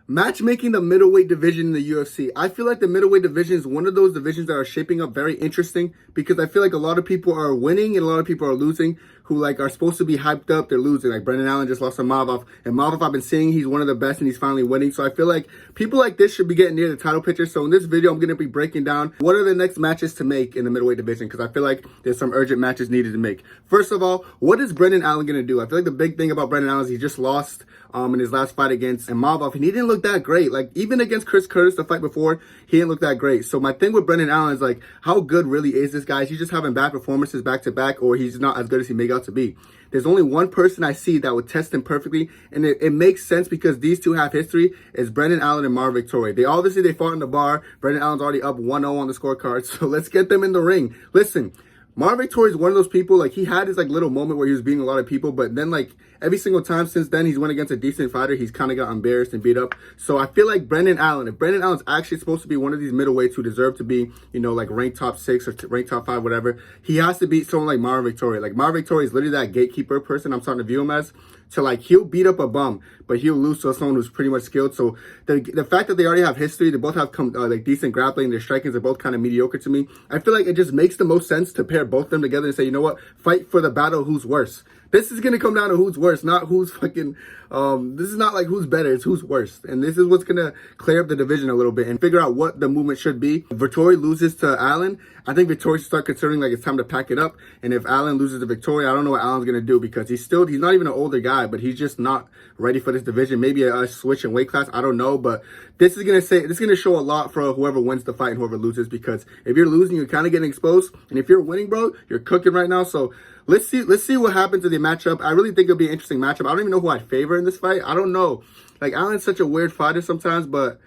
Matchmaking the middleweight division in the UFC. I feel like the middleweight division is one of those divisions that are shaping up very interesting because I feel like a lot of people are winning and a lot of people are losing who like are supposed to be hyped up. They're losing. Like Brendan Allen just lost to Imavov. And Imavov, I've been saying he's one of the best and he's finally winning. So I feel like people like this should be getting near the title picture. So in this video, I'm going to be breaking down what are the next matches to make in the middleweight division because I feel like there's some urgent matches needed to make. First of all, what is Brendan Allen going to do? I feel like the big thing about Brendan Allen is he just lost in his last fight against Imavov, and he didn't look that great. Like, even against Chris Curtis, the fight before, he didn't look that great. So my thing with Brendan Allen is, like, how good really is this guy? Is he just having bad performances back-to-back, or he's not as good as he made out to be? There's only one person I see that would test him perfectly, and it makes sense because these two have history, is Brendan Allen and Marvin Vettori. They fought in the bar. Brendan Allen's already up 1-0 on the scorecard, so let's get them in the ring. Listen, Marvin Vettori is one of those people, like, he had his, like, little moment where he was beating a lot of people, but then, like, every single time since then he's went against a decent fighter, he's kind of got embarrassed and beat up. So I feel like Brendan Allen, if Brendan Allen's actually supposed to be one of these middleweights who deserve to be, you know, like, ranked top 6 or ranked top 5, whatever, he has to beat someone like Marvin Vettori. Like, Marvin Vettori is literally that gatekeeper person I'm starting to view him as. So, like, he'll beat up a bum, but he'll lose to someone who's pretty much skilled. So, the fact that they already have history, they both have, like, decent grappling, their strikings are both kind of mediocre to me. I feel like it just makes the most sense to pair both of them together and say, you know what, fight for the battle who's worse. This is going to come down to who's worse, not who's fucking, this is not like who's better, it's who's worse. And this is what's going to clear up the division a little bit and figure out what the movement should be. If Vettori loses to Allen, I think Vettori should start considering like it's time to pack it up. And if Allen loses to Vettori, I don't know what Allen's going to do because he's not even an older guy, but he's just not ready for this division. Maybe a switch in weight class, I don't know. But this is going to show a lot for whoever wins the fight and whoever loses because if you're losing, you're kind of getting exposed. And if you're winning, bro, you're cooking right now. So let's see what happens in the matchup. I really think it'll be an interesting matchup. I don't even know who I'd favor in this fight. I don't know. Like, Allen's such a weird fighter sometimes, but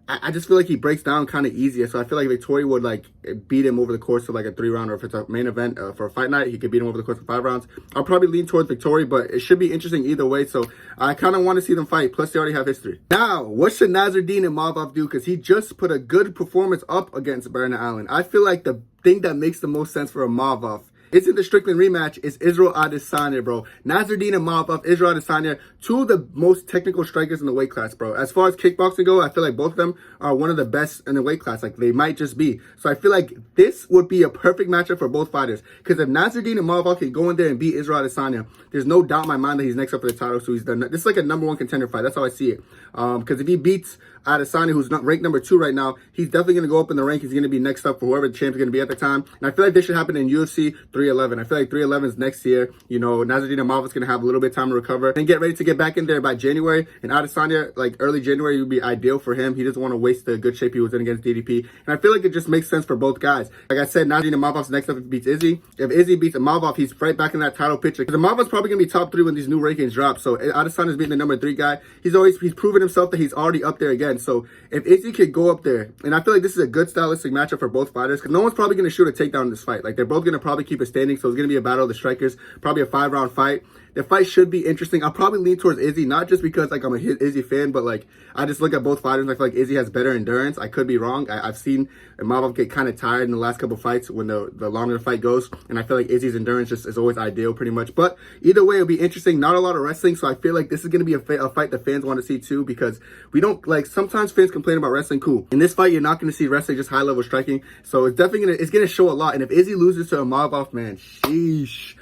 I just feel like he breaks down kind of easier. So I feel like Vettori would, like, beat him over the course of, like, a 3-round, or if it's a main event for a fight night, he could beat him over the course of 5 rounds. I'll probably lean towards Vettori, but it should be interesting either way. So I kind of want to see them fight. Plus, they already have history. Now, what should Nasruddin Imavov do? Because he just put a good performance up against Brendan Allen. I feel like the thing that makes the most sense for Imavov isn't the Strickland rematch, it's Israel Adesanya, bro. Nasruddin Imavov, Israel Adesanya, two of the most technical strikers in the weight class, bro. As far as kickboxing go, I feel like both of them are one of the best in the weight class. Like, they might just be. So I feel like this would be a perfect matchup for both fighters. Because if Nasruddin Imavov can go in there and beat Israel Adesanya, there's no doubt in my mind that he's next up for the title. So he's done. This is like a #1 contender fight. That's how I see it. Because if he beats Adesanya, who's not ranked #2 right now, he's definitely going to go up in the rank. He's going to be next up for whoever the champ's going to be at the time. And I feel like this should happen in UFC 311. I feel like 311 is next year. You know, Nasruddin Imavov's going to have a little bit of time to recover and get ready to get back in there by January. And Adesanya, like, early January would be ideal for him. He doesn't want to waste the good shape he was in against DDP. And I feel like it just makes sense for both guys. Like I said, Nasruddin Imavov's next up if he beats Izzy. If Izzy beats Imavov, he's right back in that title picture. Because Imavov's probably going to be top 3 when these new rankings drop. So Adesanya's beating the #3 guy. He's proven himself that he's already up there again. So if Izzy could go up there, and I feel like this is a good stylistic matchup for both fighters, because no one's probably going to shoot a takedown in this fight. Like, they're both going to probably keep it standing, so it's going to be a battle of the strikers, probably a 5-round fight. The fight should be interesting. I'll probably lean towards Izzy, not just because, like, I'm a Izzy fan, but, like, I just look at both fighters, and I feel like Izzy has better endurance. I could be wrong. I've seen Imavov get kind of tired in the last couple fights when the longer the fight goes, and I feel like Izzy's endurance just is always ideal, pretty much. But either way, it'll be interesting. Not a lot of wrestling, so I feel like this is going to be a fight that fans want to see, too, because we don't, like, sometimes fans complain about wrestling. Cool. In this fight, you're not going to see wrestling, just high-level striking, so it's definitely going to show a lot. And if Izzy loses to Imavov, man, sheesh.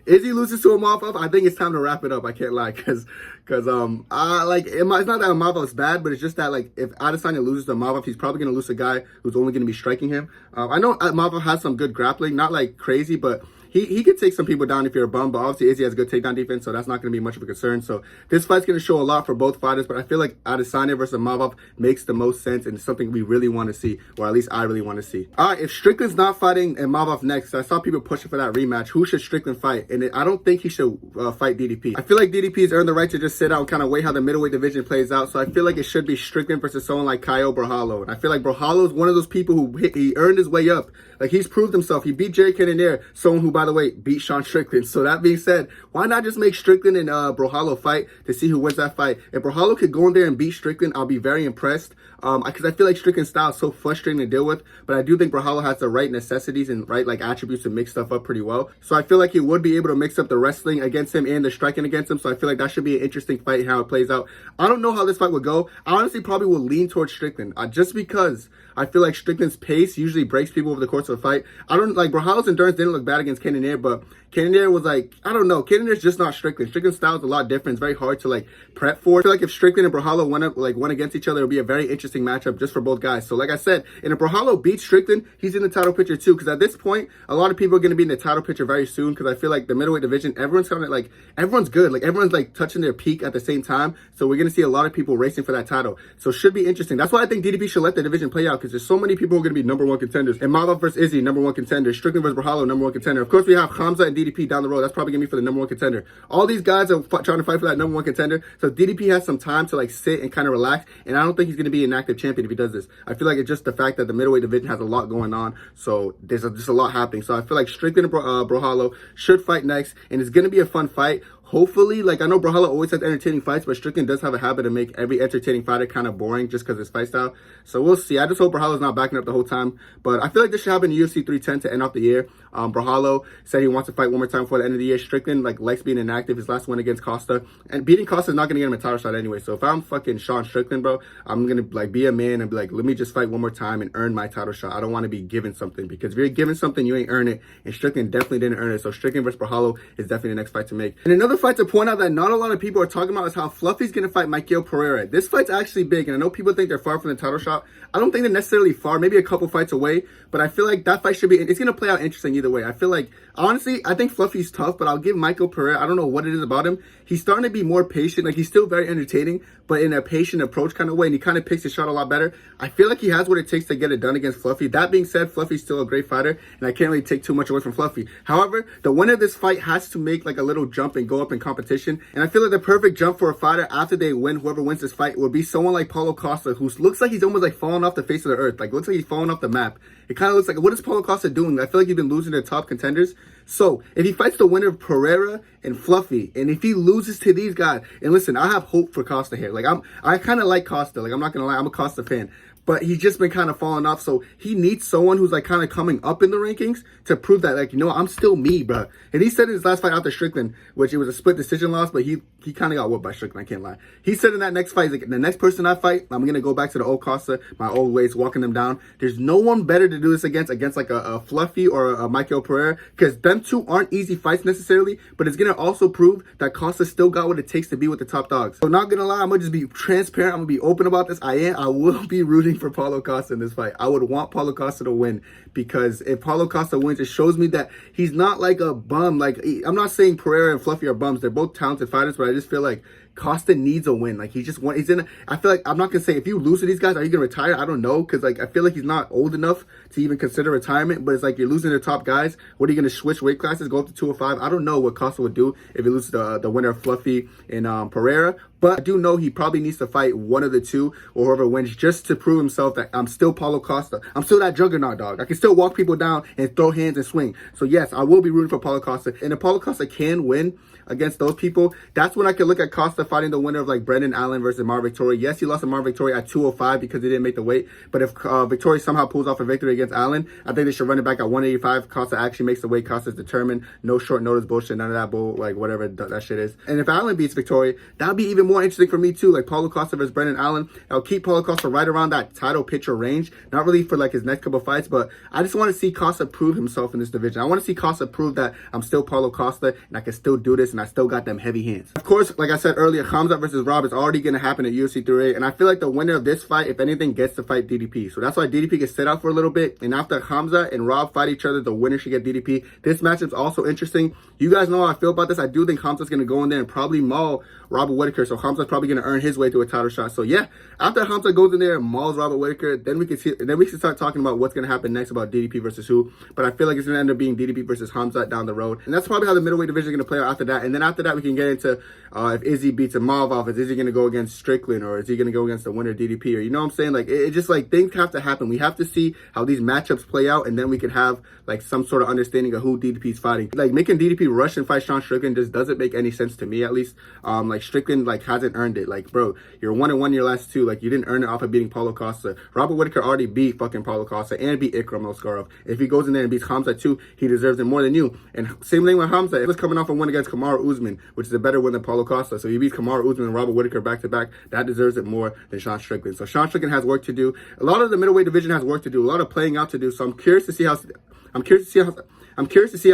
Izzy loses to Imavov, I think it's time to wrap it up. I can't lie, because it's not that Imavov's bad, but it's just that, like, if Adesanya loses to Imavov, he's probably going to lose a guy who's only going to be striking him. I know Imavov has some good grappling, not like crazy, but he could take some people down if you're a bum, but obviously Izzy has good takedown defense, so that's not going to be much of a concern. So this fight's going to show a lot for both fighters, but I feel like Adesanya versus Imavov makes the most sense, and it's something we really want to see, or at least I really want to see. All right, if Strickland's not fighting Imavov next, I saw people pushing for that rematch. Who should Strickland fight? And I don't think he should fight DDP. I feel like DDP's earned the right to just sit out and kind of wait how the middleweight division plays out, so I feel like it should be Strickland versus someone like Caio Borralho. And I feel like Borralho's one of those people who he earned his way up. Like, he's proved himself. He beat Jerry Cannonier, someone who, by by the way, beat Sean Strickland. So that being said, why not just make Strickland and Brojalo fight to see who wins that fight? If Brojalo could go in there and beat Strickland, I'll be very impressed. Because I feel like Strickland's style is so frustrating to deal with, but I do think Brojalo has the right necessities and right like attributes to mix stuff up pretty well. So I feel like he would be able to mix up the wrestling against him and the striking against him. So I feel like that should be an interesting fight, how it plays out. I don't know how this fight would go. I honestly probably will lean towards Strickland, just because I feel like Strickland's pace usually breaks people over the course of a fight. I don't like Brojalo's endurance didn't look bad against Cannonier, but Cannonier was like, I don't know. Cannonier's just not Strickland. Strickland's style is a lot different. It's very hard to like prep for. I feel like if Strickland and Brojalo went against each other, it would be a very interesting matchup just for both guys. So like I said, and if Brojalo beats Strickland, he's in the title picture too. Because at this point, a lot of people are going to be in the title picture very soon. Because I feel like the middleweight division, everyone's kind of like, everyone's good. Like everyone's like touching their peak at the same time. So we're going to see a lot of people racing for that title. So it should be interesting. That's why I think DDP should let the division play out. Because there's so many people who are going to be #1 contenders. Imavov versus Izzy, #1 contender. Strickland versus Brojalo, #1 contender. Of course, we have Khamzat and DDP down the road. That's probably going to be for the #1 contender. All these guys are trying to fight for that #1 contender. So DDP has some time to like sit and kind of relax. And I don't think he's going to be an active champion if he does this. I feel like it's just the fact that the middleweight division has a lot going on. So there's just a lot happening. So I feel like Strickland and Brojalo should fight next. And it's going to be a fun fight. Hopefully, like I know Brojalo always has entertaining fights, but Strickland does have a habit of make every entertaining fighter kind of boring just because his fight style. So we'll see. I just hope Brojalo's not backing up the whole time. But I feel like this should happen in UFC 310 to end off the year. Brojalo said he wants to fight one more time before the end of the year. Strickland likes being inactive. His last win against Costa. And beating Costa is not going to get him a title shot anyway. So if I'm fucking Sean Strickland, bro, I'm going to be a man and be like, let me just fight one more time and earn my title shot. I don't want to be given something, because if you're given something, you ain't earn it. And Strickland definitely didn't earn it. So Strickland versus Brojalo is definitely the next fight to make. And another fight to point out that not a lot of people are talking about is how Fluffy's going to fight Michael Pereira. This fight's actually big, and I know people think they're far from the title shot. I don't think they're necessarily far, maybe a couple fights away, but I feel like that fight should be, it's going to play out interesting either way. I feel like, honestly, I think Fluffy's tough, but I'll give Michael Pereira, I don't know what it is about him. He's starting to be more patient. Like, he's still very entertaining, but in a patient approach kind of way, and he kind of picks his shot a lot better. I feel like he has what it takes to get it done against Fluffy. That being said, Fluffy's still a great fighter, and I can't really take too much away from Fluffy. However, the winner of this fight has to make like a little jump and go up in competition, and I feel like the perfect jump for a fighter after they win, whoever wins this fight, would be someone like Paulo Costa, who looks like he's almost like falling off the face of the earth. Like, looks like he's falling off the map. It kind of looks like, what is Paulo Costa doing? I feel like he's been losing to top contenders. So if he fights the winner of Pereira and Fluffy, and if he loses to these guys, and listen, I have hope for Costa here. Like, I kind of like Costa. Like, I'm not gonna lie, I'm a Costa fan. But he's just been kind of falling off. So he needs someone who's like kind of coming up in the rankings to prove that, like, you know, I'm still me, bro. And he said in his last fight after Strickland, which it was a split decision loss, but he kind of got whooped by Strickland, I can't lie. He said in that next fight, like, the next person I fight, I'm going to go back to the old Costa, my old ways, walking them down. There's no one better to do this against like a Fluffy or a Michael Pereira, because them two aren't easy fights necessarily, but it's going to also prove that Costa still got what it takes to be with the top dogs. So not going to lie, I'm going to just be transparent. I'm going to be open about this. I will be rooting for Paulo Costa in this fight. I would want Paulo Costa to win, because if Paulo Costa wins, it shows me that he's not like a bum. Like, I'm not saying Pereira and Fluffy are bums. They're both talented fighters, but I just feel like Costa needs a win. Like, he's in I feel like, I'm not gonna say if you lose to these guys, are you gonna retire? I don't know, because like I feel like he's not old enough to even consider retirement. But it's like, you're losing the top guys. What are you gonna switch weight classes, go up to 205? I don't know what Costa would do if he loses the winner of Fluffy and Pereira. But I do know he probably needs to fight one of the two, or whoever wins, just to prove himself that I'm still Paulo Costa. I'm still that juggernaut, dog. I can still walk people down and throw hands and swing. So yes, I will be rooting for Paulo Costa. And if Paulo Costa can win against those people, that's when I can look at Costa fighting the winner of like Brendan Allen versus Marvin Vettori. Yes, he lost to Marvin Vettori at 205 because he didn't make the weight. But if Vettori somehow pulls off a victory against Allen, I think they should run it back at 185. Costa actually makes the weight. Costa's determined. No short notice bullshit. None of that bull, like whatever that shit is. And if Allen beats Vettori, that'd be even more interesting for me too. Like Paulo Costa versus Brendan Allen. I'll keep Paulo Costa right around that title picture range. Not really for like his next couple fights, but I just want to see Costa prove himself in this division. I want to see Costa prove that I'm still Paulo Costa and I can still do this, and I still got them heavy hands. Of course, like I said earlier, Khamzat versus Rob is already going to happen at UFC 308, and I feel like the winner of this fight, if anything, gets to fight DDP. So that's why DDP can sit out for a little bit, and after Khamzat and Rob fight each other, the winner should get DDP. This matchup's also interesting. You guys know how I feel about this. I do think Khamzat's going to go in there and probably maul Robert Whitaker. So Khamzat's probably going to earn his way to a title shot. So yeah, after Khamzat goes in there and mauls Robert Whittaker, then we can start talking about what's going to happen next about DDP versus who. But I feel like it's going to end up being DDP versus Khamzat down the road. And that's probably how the middleweight division is going to play out after that. And then after that, we can get into if Izzy beats Imavov, is Izzy going to go against Strickland, or is he going to go against the winner DDP, or you know what I'm saying? Like, it just like things have to happen. We have to see how these matchups play out, and then we can have like some sort of understanding of who DDP's fighting. Like, making DDP rush and fight Sean Strickland just doesn't make any sense to me, at least. Like, Strickland like hasn't earned it. Like, bro, you're 1-1 your last two. Like, you didn't earn it off of beating Paulo Costa. Robert Whittaker already beat fucking Paulo Costa and beat Ikram Oskarov. If he goes in there and beats Khamzat too, he deserves it more than you. And same thing with Khamzat. It was coming off a win against Kamaru Usman, which is a better win than Paulo Costa. So he beats Kamaru Usman and Robert Whittaker back to back. That deserves it more than Sean Strickland. So Sean Strickland has work to do. A lot of the middleweight division has work to do. A lot of playing out to do. So I'm curious to see how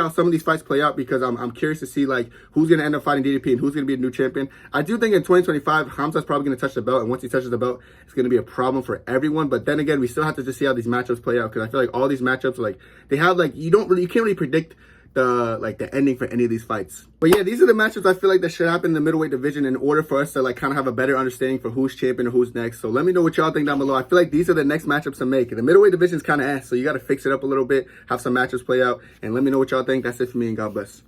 some of these fights play out, because I'm curious to see like who's going to end up fighting DDP and who's going to be a new champion. I do think in 2025, Khamzat's probably going to touch the belt, and once he touches the belt, it's going to be a problem for everyone. But then again, we still have to just see how these matchups play out, because I feel like all these matchups, like, they have like you can't really predict the ending for any of these fights. But yeah, these are the matchups I feel like that should happen in the middleweight division in order for us to like kind of have a better understanding for who's champion or who's next. So let me know what y'all think down below. I feel like these are the next matchups to make. The middleweight division is kind of ass, so you got to fix it up a little bit, have some matchups play out, and let me know what y'all think. That's it for me, and God bless.